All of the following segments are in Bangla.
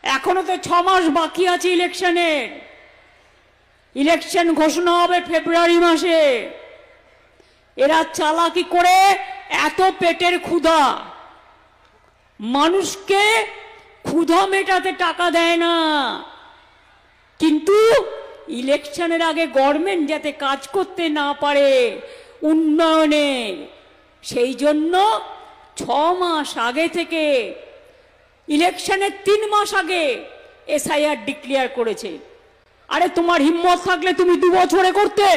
এখনো তো 6 মাস বাকি আছে ইলেকশনের। ইলেকশন ঘোষণা হবে ফেব্রুয়ারি মাসে। এরা চালাকি করে এত পেটের ক্ষুধা, মানুষকে ক্ষুধা মেটাতে টাকা দেয় না, কিন্তু ইলেকশনের আগে গভর্নমেন্ট যাতে কাজ করতে না পারে উন্নয়নে, সেই জন্য 6 মাস আগে থেকে, ইলেকশনের 3 মাস আগে এসআইআর ডিক্লেয়ার করেছে। আরে তোমার হিম্মত থাকলে তুমি 2 বছরে করতে।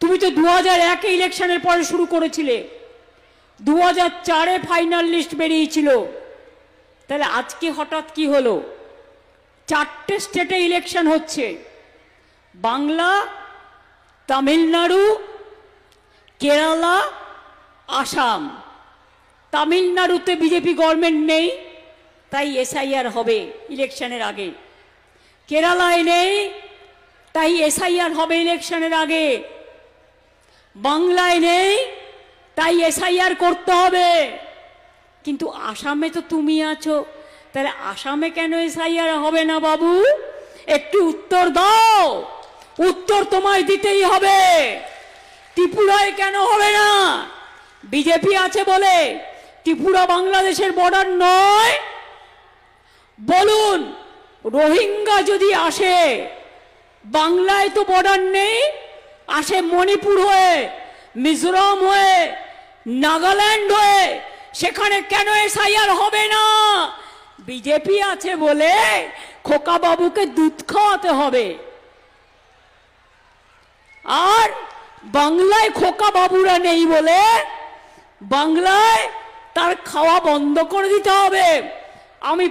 তুমি তো 2001-এ ইলেকশনের পরে শুরু করেছিলে, 2004-এ ফাইনাল লিস্ট বেরিয়েছিল। তাহলে আজকে হঠাৎ কি হলো? 4টে স্টেটে ইলেকশন হচ্ছে, বাংলা, তামিলনাড়ু, কেরালা, আসাম। তামিলনাড়ুতে বিজেপি গভর্নমেন্ট নেই, তাই এসআইআর হবে ইলেকশনের আগে। কেরালায় নেই, তাই এসআইআর হবে ইলেকশনের আগে। বাংলায় নেই, তাই এসআইআর করতে হবে। কিন্তু আসামে তো তুমি আছো, তাহলে আসামে কেন এসআইআর হবে না বাবু? একটু উত্তর দাও। উত্তর তোমায় দিতেই হবে। ত্রিপুরায় কেন হবে না? বিজেপি আছে বলে ত্রিপুরা বাংলাদেশের বর্ডার নয়? বলুন, রোহিঙ্গা যদি আসে, বাংলায় তো বর্ডার নেই, আসে মণিপুর হয়ে, মিজোরাম হয়ে, নাগাল্যান্ড হয়ে, সেখানে কেন এসআইআর হবে না? বিজেপি আছে বলে খোকা বাবুকে দুধ খাওয়াতে হবে। আর বাংলায় খোকা বাবুরা নেই বলে বাংলায় তার খাওয়া বন্ধ করে দিতে হবে। আমি